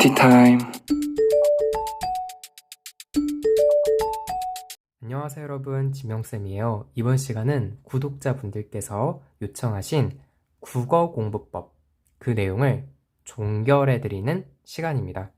티타임. 안녕하세요 여러분, 지명쌤이에요. 이번 시간은 구독자분들께서 요청하신 국어공부법, 그 내용을 종결해드리는 시간입니다.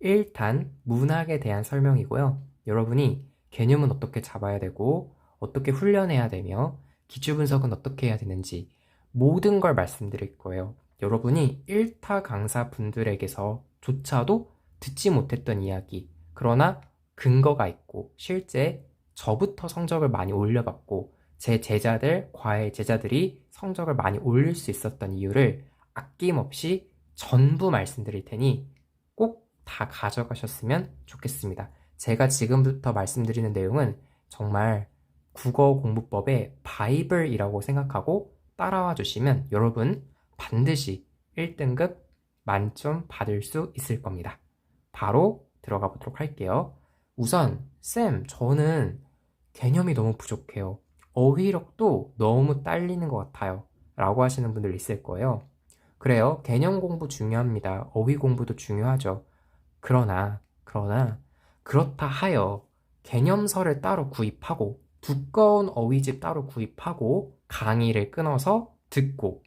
1탄 문학에 대한 설명이고요. 여러분이 개념은 어떻게 잡아야 되고 어떻게 훈련해야 되며 기출분석은 어떻게 해야 되는지 모든 걸 말씀드릴 거예요. 여러분이 1타 강사분들에게서 조차도 듣지 못했던 이야기, 그러나 근거가 있고 실제 저부터 성적을 많이 올려봤고 제 제자들, 과외 제자들이 성적을 많이 올릴 수 있었던 이유를 아낌없이 전부 말씀드릴 테니 꼭 다 가져가셨으면 좋겠습니다. 제가 지금부터 말씀드리는 내용은 정말 국어 공부법의 바이블이라고 생각하고 따라와 주시면 여러분 반드시 1등급 만점 받을 수 있을 겁니다. 바로 들어가 보도록 할게요. 우선 쌤, 저는 개념이 너무 부족해요. 어휘력도 너무 딸리는 것 같아요. 라고 하시는 분들 있을 거예요. 그래요. 개념 공부 중요합니다. 어휘 공부도 중요하죠. 그러나 그렇다 하여 개념서를 따로 구입하고 두꺼운 어휘집 따로 구입하고 강의를 끊어서 듣고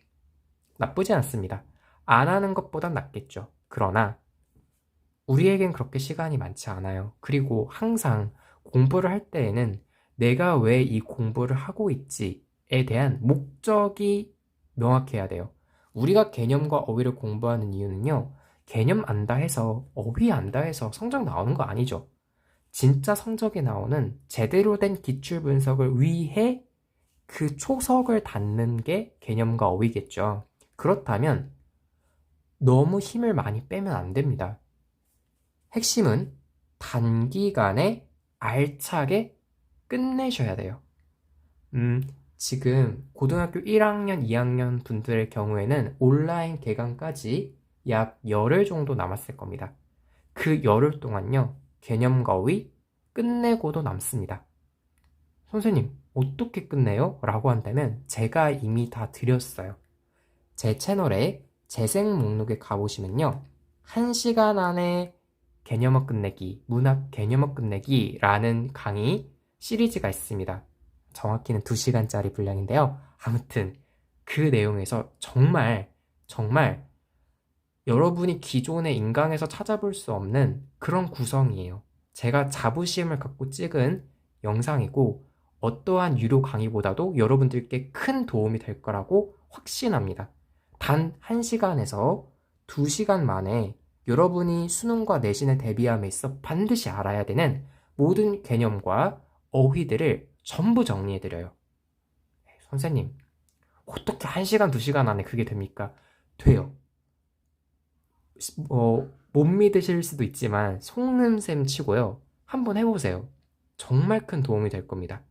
나쁘지 않습니다. 안 하는 것보단 낫겠죠. 그러나 우리에겐 그렇게 시간이 많지 않아요. 그리고 항상 공부를 할 때에는 내가 왜 이 공부를 하고 있지에 대한 목적이 명확해야 돼요. 우리가 개념과 어휘를 공부하는 이유는요, 개념 안다 해서, 어휘 안다 해서 성적 나오는 거 아니죠. 진짜 성적이 나오는 제대로 된 기출 분석을 위해 그 초석을 닫는 게 개념과 어휘겠죠. 그렇다면 너무 힘을 많이 빼면 안 됩니다. 핵심은 단기간에 알차게 끝내셔야 돼요. 지금 고등학교 1학년, 2학년 분들의 경우에는 온라인 개강까지 약 열흘 정도 남았을 겁니다. 그 열흘 동안요, 개념과 어휘 끝내고도 남습니다. 선생님, 어떻게 끝내요? 라고 한다면 제가 이미 다 드렸어요. 제 채널에 재생 목록에 가보시면요, 1시간 안에 개념어 끝내기, 문학 개념어 끝내기 라는 강의 시리즈가 있습니다. 정확히는 2시간짜리 분량인데요. 아무튼 그 내용에서 정말 여러분이 기존의 인강에서 찾아볼 수 없는 그런 구성이에요. 제가 자부심을 갖고 찍은 영상이고 어떠한 유료 강의보다도 여러분들께 큰 도움이 될 거라고 확신합니다. 단 1시간에서 2시간 만에 여러분이 수능과 내신을 대비함에 있어 반드시 알아야 되는 모든 개념과 어휘들을 전부 정리해드려요. 선생님, 어떻게 1시간, 2시간 안에 그게 됩니까? 돼요. 못 믿으실 수도 있지만 속는셈 치고요. 한번 해보세요. 정말 큰 도움이 될 겁니다.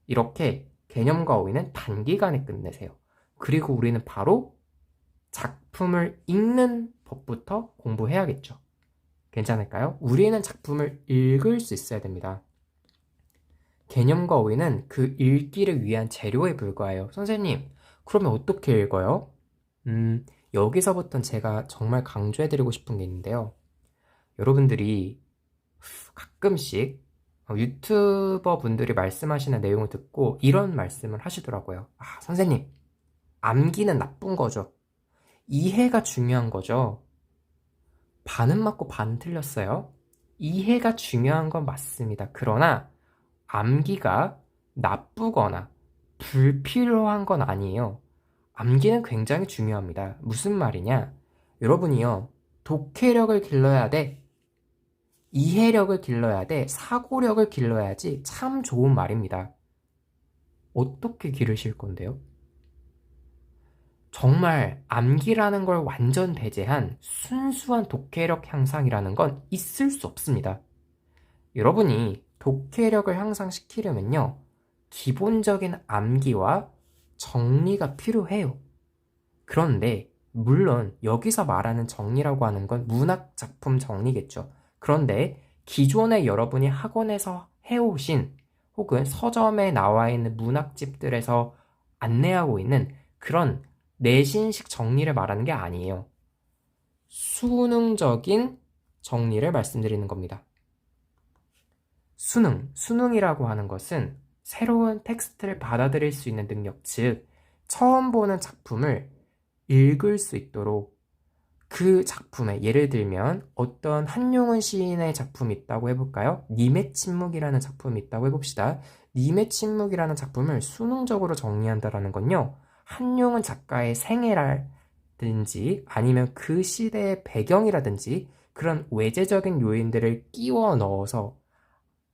이렇게 개념과 어휘는 단기간에 끝내세요. 그리고 우리는 바로 작품을 읽는 법부터 공부해야겠죠. 괜찮을까요? 우리는 작품을 읽을 수 있어야 됩니다. 개념과 어휘는 그 읽기를 위한 재료에 불과해요. 선생님, 그러면 어떻게 읽어요? 여기서부터는 제가 정말 강조해드리고 싶은 게 있는데요. 여러분들이 가끔씩 유튜버 분들이 말씀하시는 내용을 듣고 이런 말씀을 하시더라고요. 아, 선생님, 암기는 나쁜 거죠. 이해가 중요한 거죠. 반은 맞고 반은 틀렸어요. 이해가 중요한 건 맞습니다. 그러나 암기가 나쁘거나 불필요한 건 아니에요. 암기는 굉장히 중요합니다. 무슨 말이냐? 여러분이요, 독해력을 길러야 돼. 이해력을 길러야 돼. 사고력을 길러야지. 참 좋은 말입니다. 어떻게 기르실 건데요? 정말 암기라는 걸 완전 배제한 순수한 독해력 향상이라는 건 있을 수 없습니다. 여러분이 독해력을 향상시키려면요, 기본적인 암기와 정리가 필요해요. 그런데 물론 여기서 말하는 정리라고 하는 건 문학 작품 정리겠죠. 그런데 기존에 여러분이 학원에서 해오신 혹은 서점에 나와 있는 문학집들에서 안내하고 있는 그런 내신식 정리를 말하는 게 아니에요. 수능적인 정리를 말씀드리는 겁니다. 수능이라고 하는 것은 새로운 텍스트를 받아들일 수 있는 능력, 즉 처음 보는 작품을 읽을 수 있도록 그 작품에, 예를 들면 어떤 한용운 시인의 작품이 있다고 해볼까요? 님의 침묵이라는 작품이 있다고 해봅시다. 님의 침묵이라는 작품을 수능적으로 정리한다라는 건요, 한용운 작가의 생애라든지 아니면 그 시대의 배경이라든지 그런 외재적인 요인들을 끼워 넣어서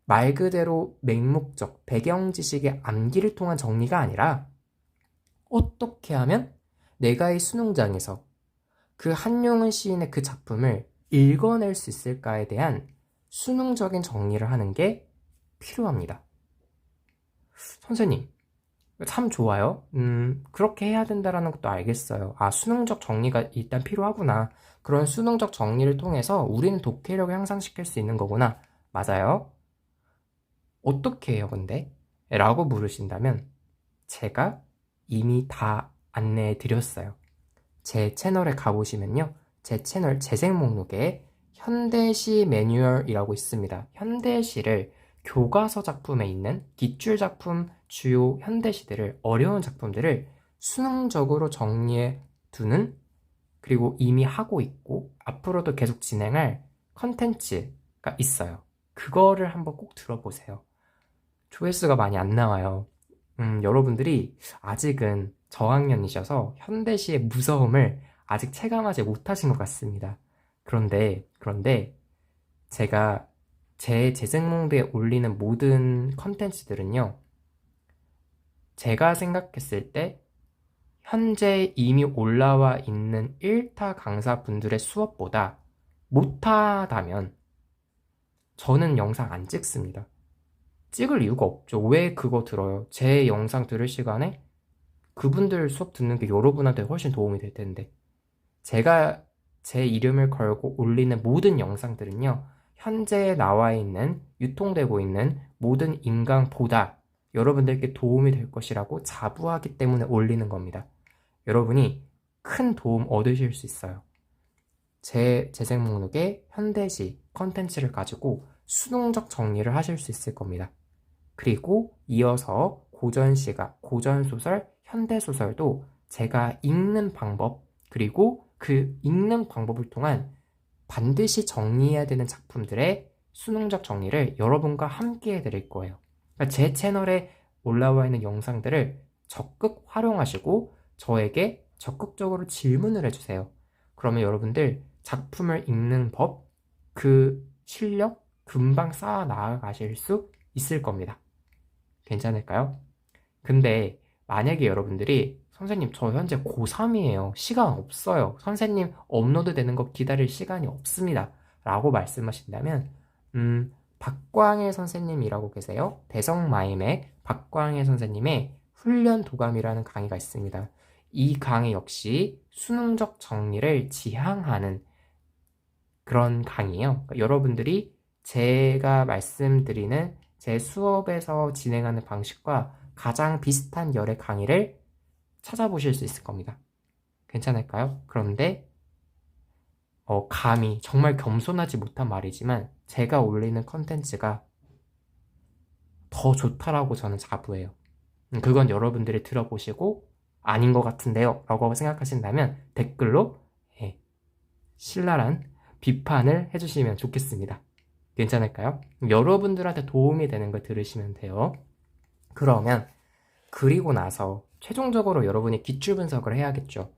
말 그대로 맹목적, 배경 지식의 암기를 통한 정리가 아니라 어떻게 하면 내가 이 수능장에서 그 한용운 시인의 그 작품을 읽어낼 수 있을까에 대한 수능적인 정리를 하는 게 필요합니다. 선생님, 참 좋아요. 그렇게 해야 된다라는 것도 알겠어요. 아, 수능적 정리가 일단 필요하구나. 그런 수능적 정리를 통해서 우리는 독해력을 향상시킬 수 있는 거구나. 맞아요. 어떻게 해요, 근데? 라고 물으신다면 제가 이미 다 안내해 드렸어요. 제 채널에 가보시면요, 제 채널 재생 목록에 현대시 매뉴얼이라고 있습니다. 현대시를 교과서 작품에 있는 기출작품 주요 현대시들을, 어려운 작품들을 수능적으로 정리해 두는, 그리고 이미 하고 있고 앞으로도 계속 진행할 컨텐츠가 있어요. 그거를 한번 꼭 들어보세요. 조회수가 많이 안 나와요. 여러분들이 아직은 저학년이셔서 현대시의 무서움을 아직 체감하지 못하신 것 같습니다. 그런데 제가 제 재생목록에 올리는 모든 컨텐츠들은요, 제가 생각했을 때 현재 이미 올라와 있는 1타 강사분들의 수업보다 못하다면 저는 영상 안 찍습니다. 찍을 이유가 없죠. 왜 그거 들어요? 제 영상 들을 시간에 그분들 수업 듣는 게 여러분한테 훨씬 도움이 될 텐데. 제가 제 이름을 걸고 올리는 모든 영상들은요, 현재 나와 있는, 유통되고 있는 모든 인강보다 여러분들께 도움이 될 것이라고 자부하기 때문에 올리는 겁니다. 여러분이 큰 도움 얻으실 수 있어요. 제 재생 목록에 현대시 컨텐츠를 가지고 수능적 정리를 하실 수 있을 겁니다. 그리고 이어서 고전시가, 고전소설, 현대소설도 제가 읽는 방법, 그리고 그 읽는 방법을 통한 반드시 정리해야 되는 작품들의 수능적 정리를 여러분과 함께 해드릴 거예요. 그러니까 제 채널에 올라와 있는 영상들을 적극 활용하시고 저에게 적극적으로 질문을 해주세요. 그러면 여러분들 작품을 읽는 법, 그 실력 금방 쌓아 나가실 수 있을 겁니다. 괜찮을까요? 근데 만약에 여러분들이 선생님 저 현재 고3이에요. 시간 없어요. 선생님 업로드 되는 거 기다릴 시간이 없습니다. 라고 말씀하신다면 박광일 선생님이라고 계세요. 대성마임의 박광일 선생님의 훈련 도감이라는 강의가 있습니다. 이 강의 역시 수능적 정리를 지향하는 그런 강의예요. 그러니까 여러분들이 제가 말씀드리는 제 수업에서 진행하는 방식과 가장 비슷한 열의 강의를 찾아보실 수 있을 겁니다. 괜찮을까요? 그런데 감히, 정말 겸손하지 못한 말이지만 제가 올리는 컨텐츠가 더 좋다라고 저는 자부해요. 그건 여러분들이 들어보시고 아닌 것 같은데요 라고 생각하신다면 댓글로 신랄한 비판을 해주시면 좋겠습니다. 괜찮을까요? 여러분들한테 도움이 되는 걸 들으시면 돼요. 그러면 그리고 나서 최종적으로 여러분이 기출 분석을 해야겠죠.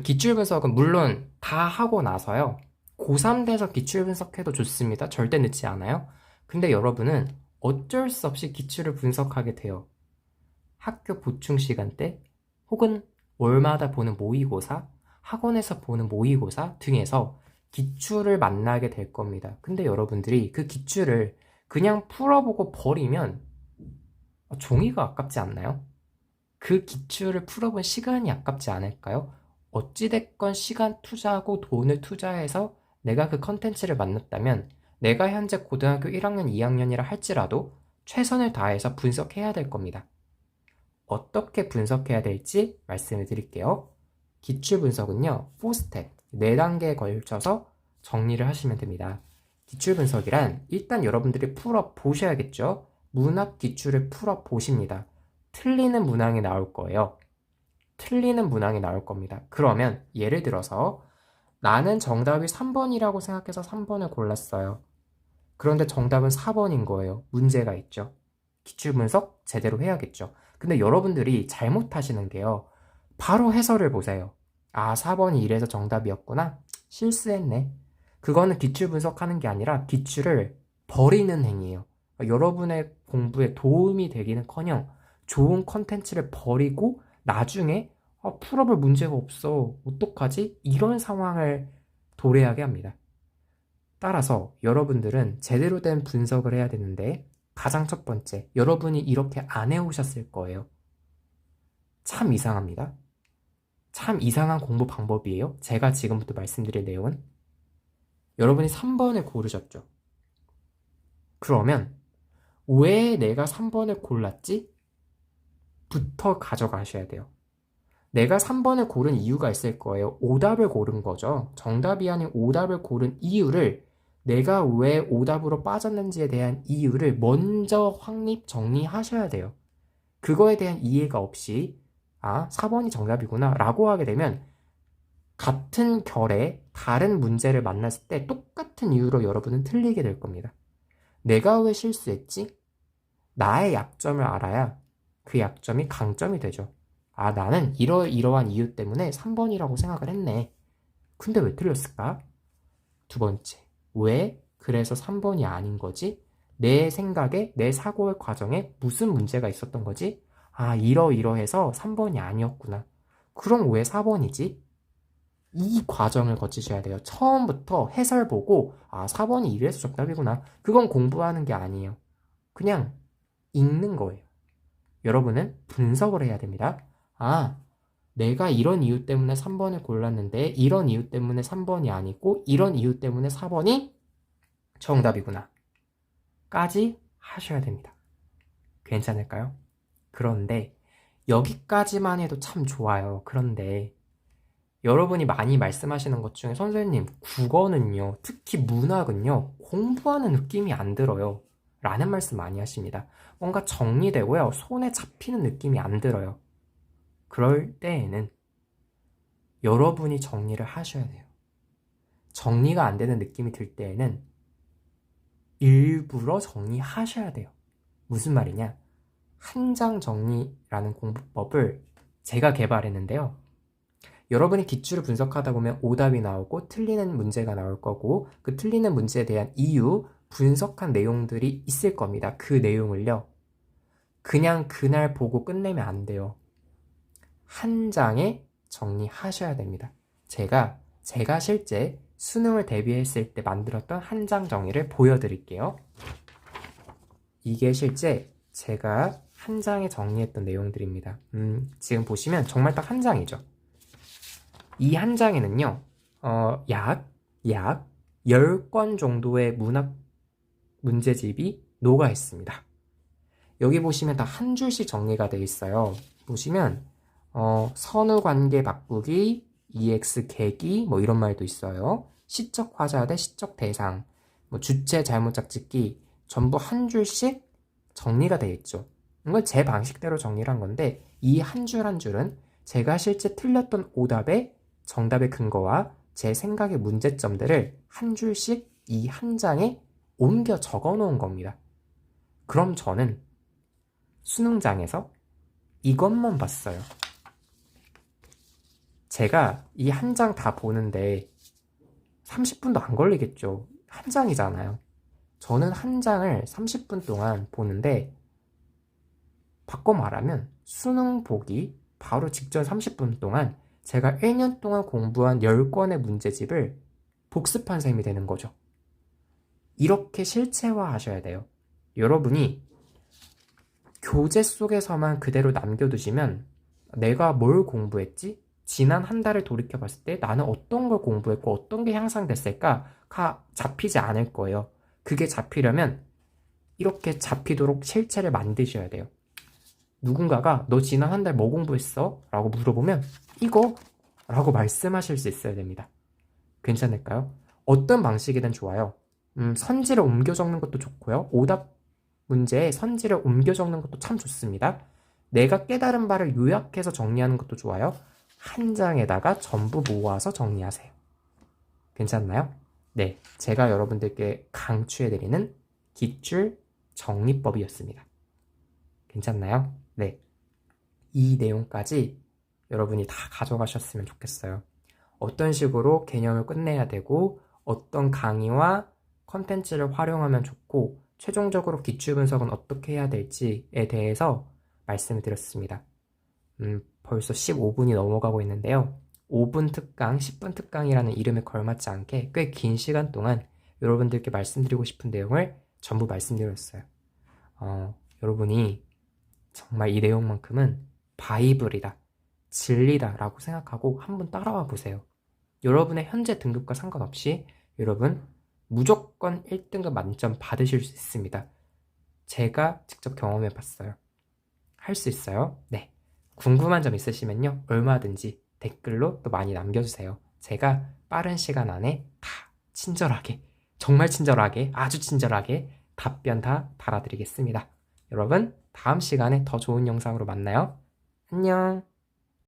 기출 분석은 물론 다 하고 나서요, 고3 돼서 기출 분석해도 좋습니다. 절대 늦지 않아요. 근데 여러분은 어쩔 수 없이 기출을 분석하게 돼요. 학교 보충 시간 때, 혹은 월마다 보는 모의고사, 학원에서 보는 모의고사 등에서 기출을 만나게 될 겁니다. 근데 여러분들이 그 기출을 그냥 풀어보고 버리면 종이가 아깝지 않나요? 그 기출을 풀어본 시간이 아깝지 않을까요? 어찌됐건 시간 투자하고 돈을 투자해서 내가 그 컨텐츠를 만났다면 내가 현재 고등학교 1학년, 2학년이라 할지라도 최선을 다해서 분석해야 될 겁니다. 어떻게 분석해야 될지 말씀을 드릴게요. 기출 분석은요, 4스텝, 4단계에 걸쳐서 정리를 하시면 됩니다. 기출분석이란 일단 여러분들이 풀어보셔야겠죠? 문학 기출을 풀어보십니다. 틀리는 문항이 나올 거예요. 틀리는 문항이 나올 겁니다. 그러면 예를 들어서 나는 정답이 3번이라고 생각해서 3번을 골랐어요. 그런데 정답은 4번인 거예요. 문제가 있죠. 기출분석 제대로 해야겠죠. 근데 여러분들이 잘못하시는 게요. 바로 해설을 보세요. 아, 4번이 이래서 정답이었구나. 실수했네. 그거는 기출 분석하는 게 아니라 기출을 버리는 행위예요. 여러분의 공부에 도움이 되기는커녕 좋은 컨텐츠를 버리고 나중에 풀어볼 문제가 없어. 어떡하지? 이런 상황을 도래하게 합니다. 따라서 여러분들은 제대로 된 분석을 해야 되는데 가장 첫 번째, 여러분이 이렇게 안 해오셨을 거예요. 참 이상합니다. 참 이상한 공부 방법이에요. 제가 지금부터 말씀드릴 내용은 여러분이 3번을 고르셨죠. 그러면 왜 내가 3번을 골랐지? 부터 가져가셔야 돼요. 내가 3번을 고른 이유가 있을 거예요. 오답을 고른 거죠. 정답이 아닌 오답을 고른 이유를 내가 왜 오답으로 빠졌는지에 대한 이유를 먼저 확립 정리하셔야 돼요. 그거에 대한 이해가 없이 4번이 정답이구나 라고 하게 되면 같은 결의 다른 문제를 만났을 때 똑같은 이유로 여러분은 틀리게 될 겁니다. 내가 왜 실수했지? 나의 약점을 알아야 그 약점이 강점이 되죠. 나는 이러한 이유 때문에 3번이라고 생각을 했네. 근데 왜 틀렸을까? 두 번째, 왜 그래서 3번이 아닌 거지? 내 생각에, 내 사고의 과정에 무슨 문제가 있었던 거지? 이러해서 3번이 아니었구나. 그럼 왜 4번이지? 이 과정을 거치셔야 돼요. 처음부터 해설 보고 4번이 이래서 정답이구나. 그건 공부하는 게 아니에요. 그냥 읽는 거예요. 여러분은 분석을 해야 됩니다. 내가 이런 이유 때문에 3번을 골랐는데 이런 이유 때문에 3번이 아니고 이런 이유 때문에 4번이 정답이구나. 까지 하셔야 됩니다. 괜찮을까요? 그런데 여기까지만 해도 참 좋아요. 그런데 여러분이 많이 말씀하시는 것 중에 선생님, 국어는요, 특히 문학은요, 공부하는 느낌이 안 들어요. 라는 말씀 많이 하십니다. 뭔가 정리되고요, 손에 잡히는 느낌이 안 들어요. 그럴 때에는 여러분이 정리를 하셔야 돼요. 정리가 안 되는 느낌이 들 때에는 일부러 정리하셔야 돼요. 무슨 말이냐? 한 장 정리라는 공부법을 제가 개발했는데요. 여러분이 기출을 분석하다 보면 오답이 나오고 틀리는 문제가 나올 거고 그 틀리는 문제에 대한 이유, 분석한 내용들이 있을 겁니다. 그 내용을요. 그냥 그날 보고 끝내면 안 돼요. 한 장에 정리하셔야 됩니다. 제가 실제 수능을 대비했을 때 만들었던 한 장 정리를 보여드릴게요. 이게 실제 제가 한 장에 정리했던 내용들입니다. 지금 보시면 정말 딱 한 장이죠. 이 한 장에는요, 약 10권 정도의 문학 문제집이 녹아 있습니다. 여기 보시면 다 한 줄씩 정리가 되어 있어요. 보시면, 선후 관계 바꾸기, EX 계기, 이런 말도 있어요. 시적 화자 대 시적 대상, 주체 잘못 짝짓기, 전부 한 줄씩 정리가 되어 있죠. 이건 제 방식대로 정리를 한 건데, 이 한 줄 한 줄은 제가 실제 틀렸던 오답의 정답의 근거와 제 생각의 문제점들을 한 줄씩 이 한 장에 옮겨 적어 놓은 겁니다. 그럼 저는 수능장에서 이것만 봤어요. 제가 이 한 장 다 보는데 30분도 안 걸리겠죠. 한 장이잖아요. 저는 한 장을 30분 동안 보는데 바꿔 말하면 수능 보기 바로 직전 30분 동안 제가 1년 동안 공부한 10권의 문제집을 복습한 셈이 되는 거죠. 이렇게 실체화 하셔야 돼요. 여러분이 교재 속에서만 그대로 남겨두시면 내가 뭘 공부했지? 지난 한 달을 돌이켜봤을 때 나는 어떤 걸 공부했고 어떤 게 향상됐을까가 잡히지 않을 거예요. 그게 잡히려면 이렇게 잡히도록 실체를 만드셔야 돼요. 누군가가 너 지난 한 달 뭐 공부했어? 라고 물어보면 이거? 라고 말씀하실 수 있어야 됩니다. 괜찮을까요? 어떤 방식이든 좋아요. 선지를 옮겨 적는 것도 좋고요. 오답 문제에 선지를 옮겨 적는 것도 참 좋습니다. 내가 깨달은 바를 요약해서 정리하는 것도 좋아요. 한 장에다가 전부 모아서 정리하세요. 괜찮나요? 네, 제가 여러분들께 강추해드리는 기출 정리법이었습니다. 괜찮나요? 네, 이 내용까지 여러분이 다 가져가셨으면 좋겠어요. 어떤 식으로 개념을 끝내야 되고 어떤 강의와 컨텐츠를 활용하면 좋고 최종적으로 기출 분석은 어떻게 해야 될지에 대해서 말씀을 드렸습니다. 벌써 15분이 넘어가고 있는데요. 5분 특강, 10분 특강이라는 이름에 걸맞지 않게 꽤 긴 시간 동안 여러분들께 말씀드리고 싶은 내용을 전부 말씀드렸어요. 여러분이 정말 이 내용만큼은 바이블이다, 진리다 라고 생각하고 한번 따라와 보세요. 여러분의 현재 등급과 상관없이 여러분 무조건 1등급 만점 받으실 수 있습니다. 제가 직접 경험해 봤어요. 할 수 있어요? 네. 궁금한 점 있으시면요, 얼마든지 댓글로 또 많이 남겨주세요. 제가 빠른 시간 안에 다 친절하게, 정말 친절하게, 아주 친절하게 답변 다 달아드리겠습니다. 여러분, 다음 시간에 더 좋은 영상으로 만나요. 안녕.